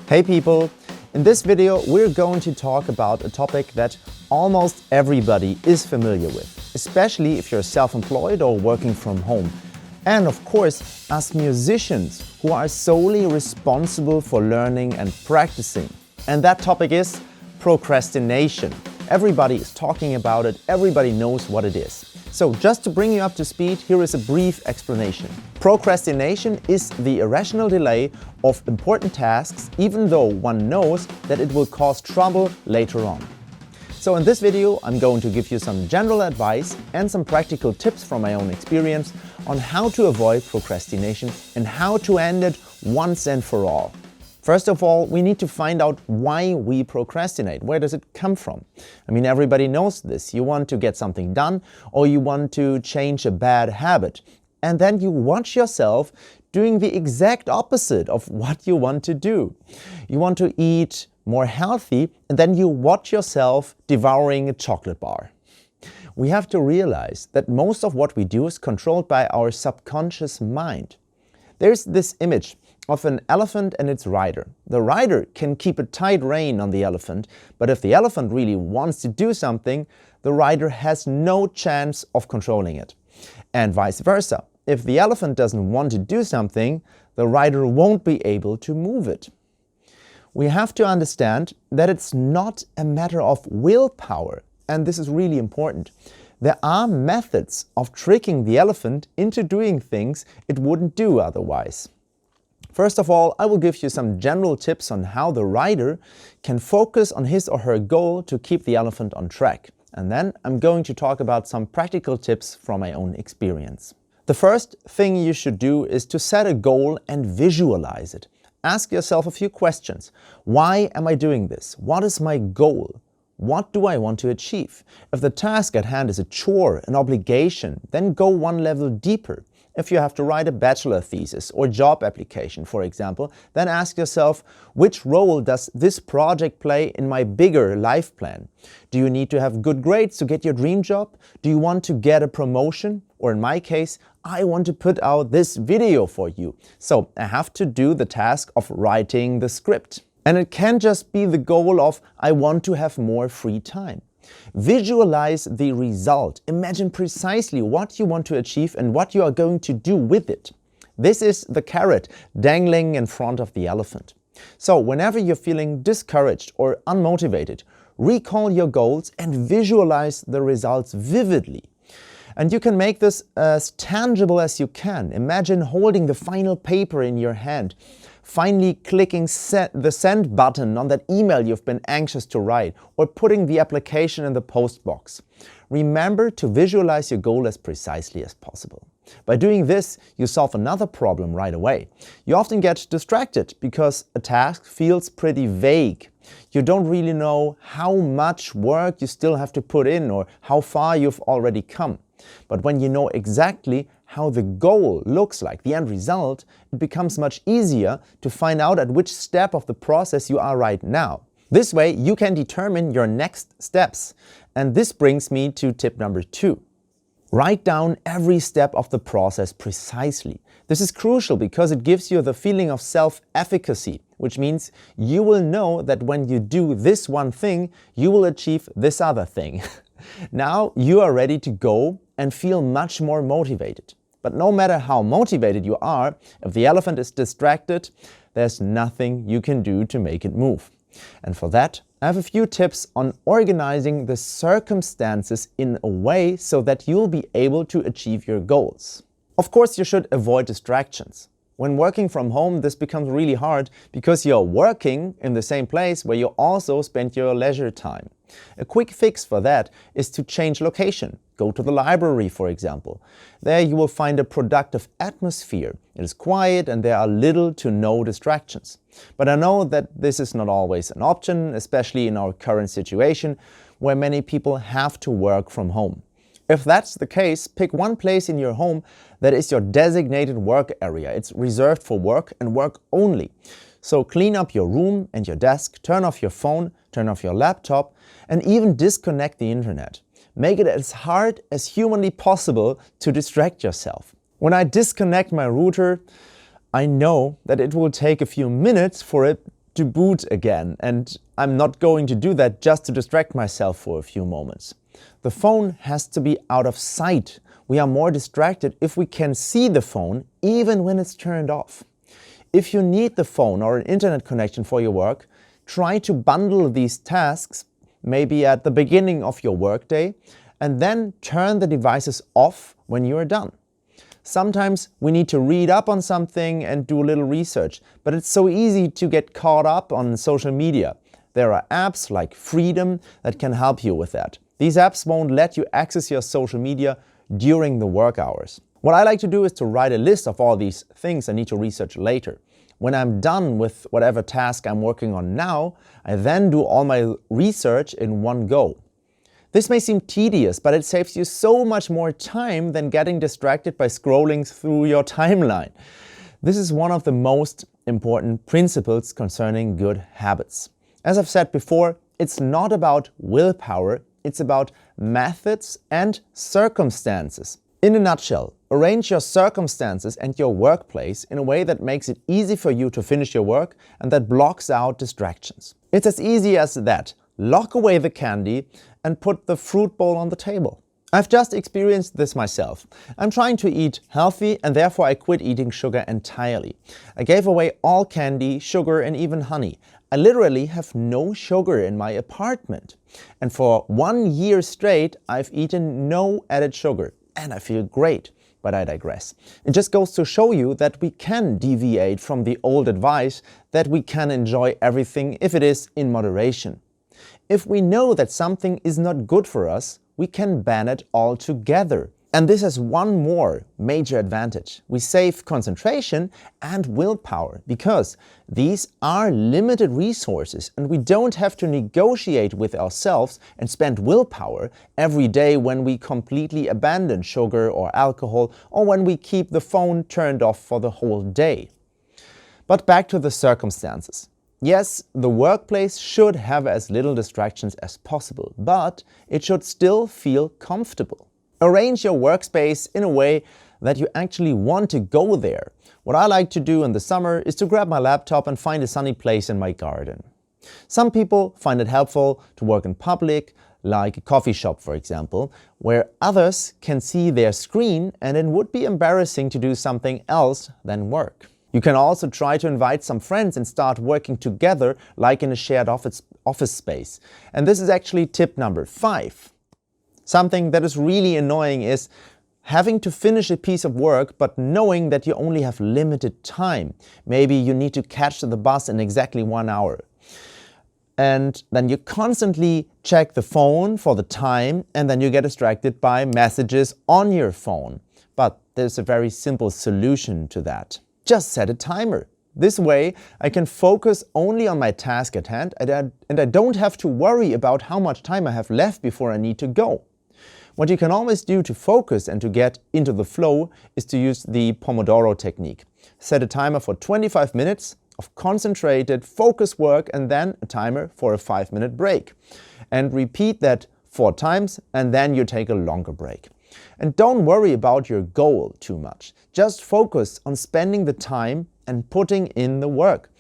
Hey people! In this video we're going to talk about a topic that almost everybody is familiar with, especially if you're self-employed or working from home. And of course, as musicians who are solely responsible for learning and practicing. And that topic is procrastination. Everybody is talking about it, everybody knows what it is. So just to bring you up to speed, here is a brief explanation. Procrastination is the irrational delay of important tasks, even though one knows that it will cause trouble later on. So in this video, I'm going to give you some general advice and some practical tips from my own experience on how to avoid procrastination and how to end it once and for all. First of all, we need to find out why we procrastinate. Where does it come from? I mean, everybody knows this. You want to get something done or you want to change a bad habit. And then you watch yourself doing the exact opposite of what you want to do. You want to eat more healthy and then you watch yourself devouring a chocolate bar. We have to realize that most of what we do is controlled by our subconscious mind. There's this image of an elephant and its rider. The rider can keep a tight rein on the elephant, but if the elephant really wants to do something, the rider has no chance of controlling it. And vice versa. If the elephant doesn't want to do something, the rider won't be able to move it. We have to understand that it's not a matter of willpower, and this is really important. There are methods of tricking the elephant into doing things it wouldn't do otherwise. First of all, I will give you some general tips on how the rider can focus on his or her goal to keep the elephant on track. And then I'm going to talk about some practical tips from my own experience. The first thing you should do is to set a goal and visualize it. Ask yourself a few questions. Why am I doing this? What is my goal? What do I want to achieve? If the task at hand is a chore, an obligation, then go one level deeper. If you have to write a bachelor thesis or job application, for example, then ask yourself, which role does this project play in my bigger life plan? Do you need to have good grades to get your dream job? Do you want to get a promotion? Or in my case, I want to put out this video for you. So I have to do the task of writing the script. And it can't just be the goal of, I want to have more free time. Visualize the result. Imagine precisely what you want to achieve and what you are going to do with it. This is the carrot dangling in front of the elephant. So whenever you're feeling discouraged or unmotivated, recall your goals and visualize the results vividly. And you can make this as tangible as you can. Imagine holding the final paper in your hand, finally clicking the send button on that email you've been anxious to write, or putting the application in the post box. Remember to visualize your goal as precisely as possible. By doing this, you solve another problem right away. You often get distracted because a task feels pretty vague. You don't really know how much work you still have to put in or how far you've already come. But when you know exactly how the goal looks like, the end result, it becomes much easier to find out at which step of the process you are right now. This way you can determine your next steps. And this brings me to tip number 2. Write down every step of the process precisely. This is crucial because it gives you the feeling of self-efficacy, which means you will know that when you do this one thing, you will achieve this other thing. Now you are ready to go and feel much more motivated. But no matter how motivated you are, if the elephant is distracted, there's nothing you can do to make it move. And for that, I have a few tips on organizing the circumstances in a way so that you'll be able to achieve your goals. Of course, you should avoid distractions. When working from home, this becomes really hard because you're working in the same place where you also spend your leisure time. A quick fix for that is to change location. Go to the library, for example. There you will find a productive atmosphere. It is quiet and there are little to no distractions. But I know that this is not always an option, especially in our current situation where many people have to work from home. If that's the case, pick one place in your home that is your designated work area. It's reserved for work and work only. So clean up your room and your desk, turn off your phone, turn off your laptop, and even disconnect the internet. Make it as hard as humanly possible to distract yourself. When I disconnect my router, I know that it will take a few minutes for it to boot again, and I'm not going to do that just to distract myself for a few moments. The phone has to be out of sight. We are more distracted if we can see the phone even when it's turned off. If you need the phone or an internet connection for your work, try to bundle these tasks, maybe at the beginning of your workday, and then turn the devices off when you are done. Sometimes we need to read up on something and do a little research, but it's so easy to get caught up on social media. There are apps like Freedom that can help you with that. These apps won't let you access your social media during the work hours. What I like to do is to write a list of all these things I need to research later. When I'm done with whatever task I'm working on now, I then do all my research in one go. This may seem tedious, but it saves you so much more time than getting distracted by scrolling through your timeline. This is one of the most important principles concerning good habits. As I've said before, it's not about willpower, it's about methods and circumstances. In a nutshell, arrange your circumstances and your workplace in a way that makes it easy for you to finish your work and that blocks out distractions. It's as easy as that. Lock away the candy and put the fruit bowl on the table. I've just experienced this myself. I'm trying to eat healthy and therefore I quit eating sugar entirely. I gave away all candy, sugar and even honey. I literally have no sugar in my apartment. And for 1 year straight, I've eaten no added sugar. And I feel great, but I digress. It just goes to show you that we can deviate from the old advice that we can enjoy everything if it is in moderation. If we know that something is not good for us, we can ban it altogether. And this has one more major advantage. We save concentration and willpower because these are limited resources and we don't have to negotiate with ourselves and spend willpower every day when we completely abandon sugar or alcohol or when we keep the phone turned off for the whole day. But back to the circumstances. Yes, the workplace should have as little distractions as possible, but it should still feel comfortable. Arrange your workspace in a way that you actually want to go there. What I like to do in the summer is to grab my laptop and find a sunny place in my garden. Some people find it helpful to work in public, like a coffee shop for example, where others can see their screen and it would be embarrassing to do something else than work. You can also try to invite some friends and start working together like in a shared office space. And this is actually tip number 5. Something that is really annoying is having to finish a piece of work but knowing that you only have limited time. Maybe you need to catch the bus in exactly 1 hour. And then you constantly check the phone for the time and then you get distracted by messages on your phone. But there's a very simple solution to that. Just set a timer. This way I can focus only on my task at hand and I don't have to worry about how much time I have left before I need to go. What you can always do to focus and to get into the flow is to use the Pomodoro technique. Set a timer for 25 minutes of concentrated focus work and then a timer for a 5-minute break. And repeat that 4 times and then you take a longer break. And don't worry about your goal too much. Just focus on spending the time and putting in the work.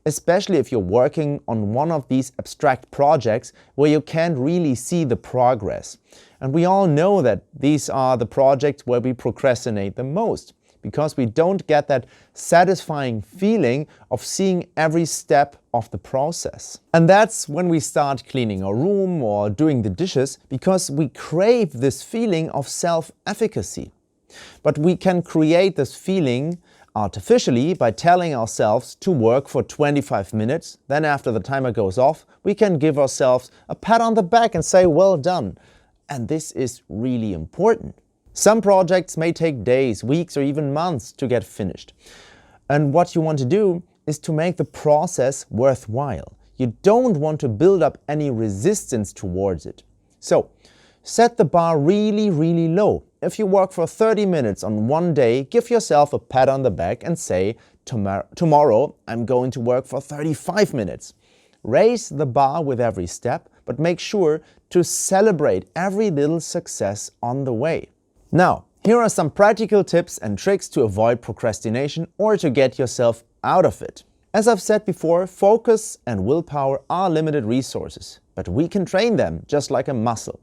Especially if you're working on one of these abstract projects where you can't really see the progress. And we all know that these are the projects where we procrastinate the most, because we don't get that satisfying feeling of seeing every step of the process. And that's when we start cleaning our room or doing the dishes, because we crave this feeling of self-efficacy. But we can create this feeling artificially by telling ourselves to work for 25 minutes. Then after the timer goes off, we can give ourselves a pat on the back and say, well done. And this is really important. Some projects may take days, weeks, or even months to get finished. And what you want to do is to make the process worthwhile. You don't want to build up any resistance towards it. So, set the bar really, really low. If you work for 30 minutes on one day, give yourself a pat on the back and say, tomorrow I'm going to work for 35 minutes. Raise the bar with every step, but make sure to celebrate every little success on the way. Now, here are some practical tips and tricks to avoid procrastination or to get yourself out of it. As I've said before, focus and willpower are limited resources, but we can train them just like a muscle.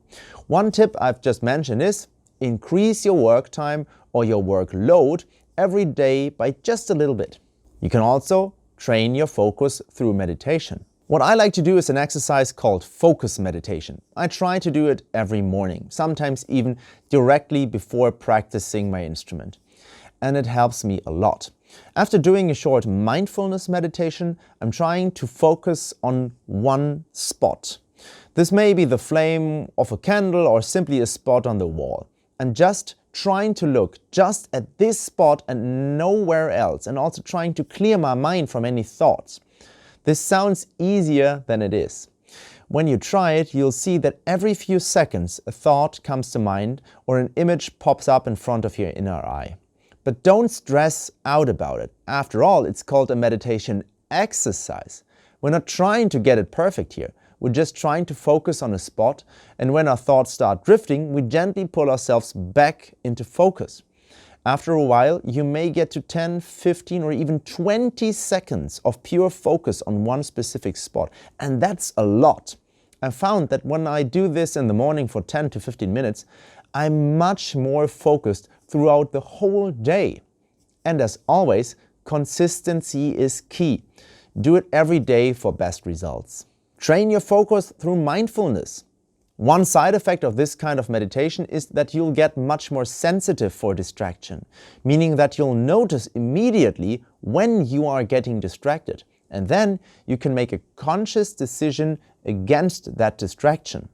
One tip I've just mentioned is increase your work time or your workload every day by just a little bit. You can also train your focus through meditation. What I like to do is an exercise called focus meditation. I try to do it every morning, sometimes even directly before practicing my instrument. And it helps me a lot. After doing a short mindfulness meditation, I'm trying to focus on one spot. This may be the flame of a candle or simply a spot on the wall. And just trying to look just at this spot and nowhere else, and also trying to clear my mind from any thoughts. This sounds easier than it is. When you try it, you'll see that every few seconds a thought comes to mind or an image pops up in front of your inner eye. But don't stress out about it. After all, it's called a meditation exercise. We're not trying to get it perfect here. We're just trying to focus on a spot, and when our thoughts start drifting, we gently pull ourselves back into focus. After a while, you may get to 10, 15 or even 20 seconds of pure focus on one specific spot, and that's a lot. I found that when I do this in the morning for 10 to 15 minutes, I'm much more focused throughout the whole day. And as always, consistency is key. Do it every day for best results. Train your focus through mindfulness. One side effect of this kind of meditation is that you'll get much more sensitive for distraction, meaning that you'll notice immediately when you are getting distracted, and then you can make a conscious decision against that distraction.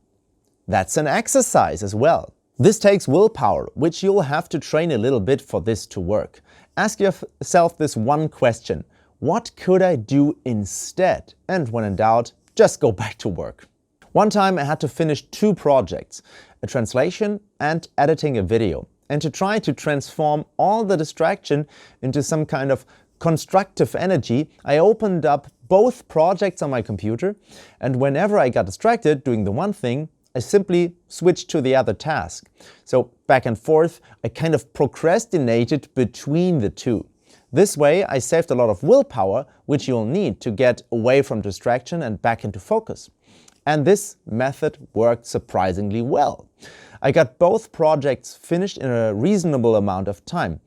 That's an exercise as well. This takes willpower, which you'll have to train a little bit for this to work. Ask yourself this one question: what could I do instead? And when in doubt, just go back to work. One time I had to finish 2 projects, a translation and editing a video. And to try to transform all the distraction into some kind of constructive energy, I opened up both projects on my computer, and whenever I got distracted doing the one thing, I simply switched to the other task. So back and forth, I kind of procrastinated between the two. This way I saved a lot of willpower, which you'll need to get away from distraction and back into focus. And this method worked surprisingly well. I got both projects finished in a reasonable amount of time.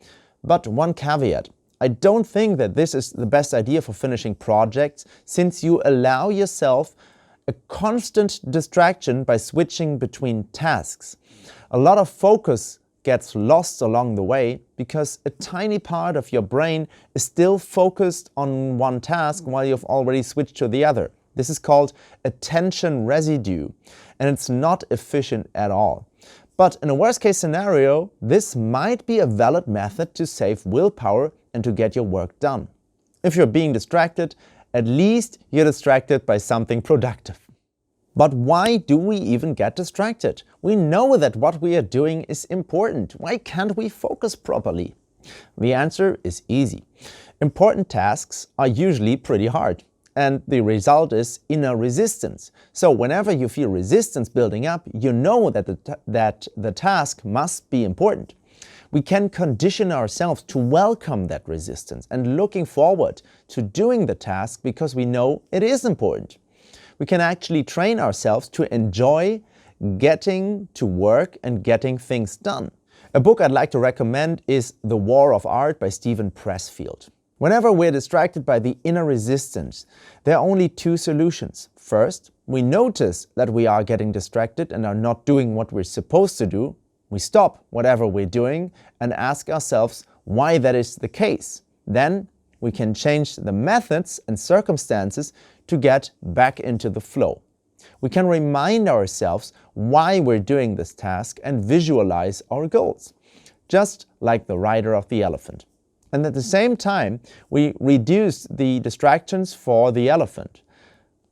But one caveat: I don't think that this is the best idea for finishing projects, since you allow yourself a constant distraction by switching between tasks. A lot of focus gets lost along the way because a tiny part of your brain is still focused on one task while you've already switched to the other. This is called attention residue, and it's not efficient at all. But in a worst-case scenario, this might be a valid method to save willpower and to get your work done. If you're being distracted, at least you're distracted by something productive. But why do we even get distracted? We know that what we are doing is important. Why can't we focus properly? The answer is easy. Important tasks are usually pretty hard, and the result is inner resistance. So whenever you feel resistance building up, you know that the task must be important. We can condition ourselves to welcome that resistance and looking forward to doing the task because we know it is important. We can actually train ourselves to enjoy getting to work and getting things done. A book I'd like to recommend is The War of Art by Steven Pressfield. Whenever we're distracted by the inner resistance, there are only 2 solutions. First, we notice that we are getting distracted and are not doing what we're supposed to do. We stop whatever we're doing and ask ourselves why that is the case. Then we can change the methods and circumstances to get back into the flow. We can remind ourselves why we're doing this task and visualize our goals, just like the rider of the elephant. And at the same time, we reduce the distractions for the elephant.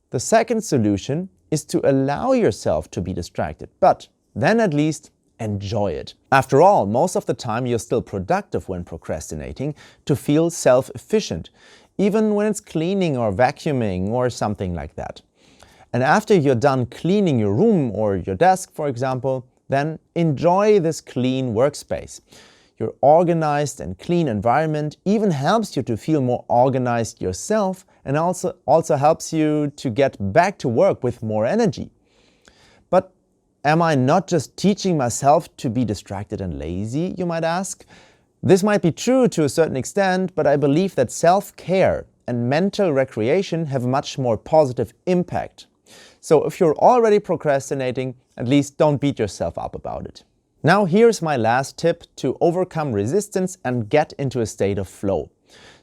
The second solution is to allow yourself to be distracted, but then at least enjoy it. After all, most of the time you're still productive when procrastinating to feel self-efficient, even when it's cleaning or vacuuming or something like that. And after you're done cleaning your room or your desk, for example, then enjoy this clean workspace. Your organized and clean environment even helps you to feel more organized yourself and also helps you to get back to work with more energy. But am I not just teaching myself to be distracted and lazy, you might ask? This might be true to a certain extent, but I believe that self-care and mental recreation have much more positive impact. So if you're already procrastinating, at least don't beat yourself up about it. Now here's my last tip to overcome resistance and get into a state of flow.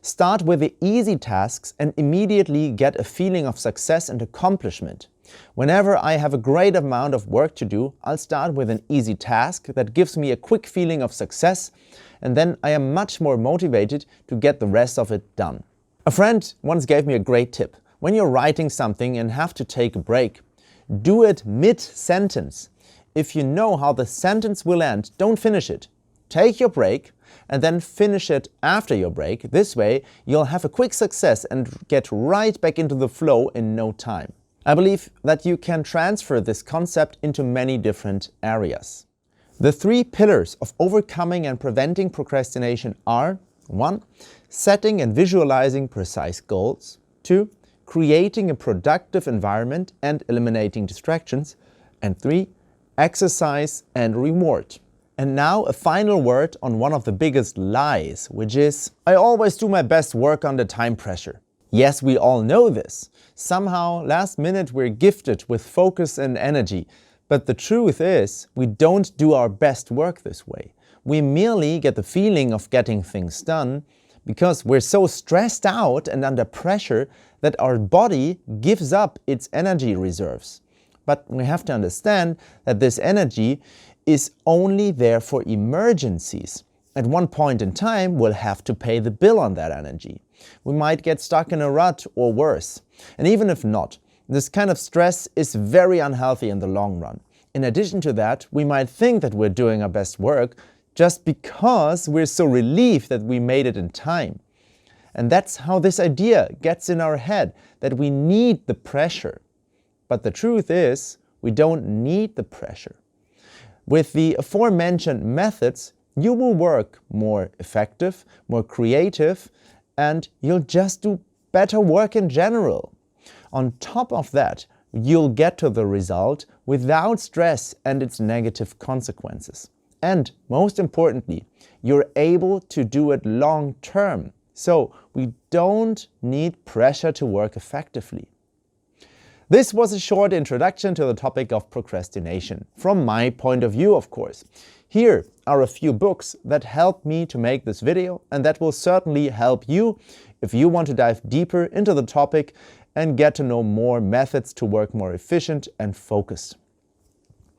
Start with the easy tasks and immediately get a feeling of success and accomplishment. Whenever I have a great amount of work to do, I'll start with an easy task that gives me a quick feeling of success, and then I am much more motivated to get the rest of it done. A friend once gave me a great tip. When you're writing something and have to take a break, do it mid-sentence. If you know how the sentence will end, don't finish it. Take your break and then finish it after your break. This way, you'll have a quick success and get right back into the flow in no time. I believe that you can transfer this concept into many different areas. The 3 pillars of overcoming and preventing procrastination are: 1. Setting and visualizing precise goals. 2. Creating a productive environment and eliminating distractions. And 3. Exercise and reward. And now a final word on one of the biggest lies, which is, I always do my best work under time pressure. Yes, we all know this. Somehow, last minute we're gifted with focus and energy. But the truth is, we don't do our best work this way. We merely get the feeling of getting things done because we're so stressed out and under pressure that our body gives up its energy reserves. But we have to understand that this energy is only there for emergencies. At one point in time, we'll have to pay the bill on that energy. We might get stuck in a rut or worse. And even if not, this kind of stress is very unhealthy in the long run. In addition to that, we might think that we're doing our best work just because we're so relieved that we made it in time. And that's how this idea gets in our head, that we need the pressure. But the truth is, we don't need the pressure. With the aforementioned methods, you will work more effective, more creative, and you'll just do better work in general. On top of that, you'll get to the result without stress and its negative consequences. And most importantly, you're able to do it long term. So we don't need pressure to work effectively. This was a short introduction to the topic of procrastination, from my point of view, of course. Here are a few books that helped me to make this video, and that will certainly help you if you want to dive deeper into the topic and get to know more methods to work more efficient and focused.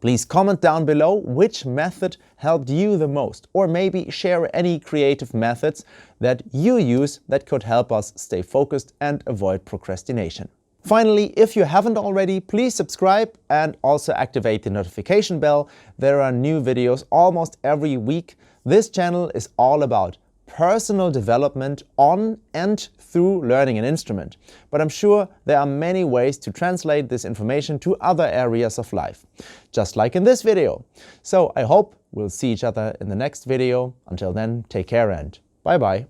Please comment down below which method helped you the most, or maybe share any creative methods that you use that could help us stay focused and avoid procrastination. Finally, if you haven't already, please subscribe and also activate the notification bell. There are new videos almost every week. This channel is all about personal development on and through learning an instrument. But I'm sure there are many ways to translate this information to other areas of life, just like in this video. So I hope we'll see each other in the next video. Until then, take care and bye-bye.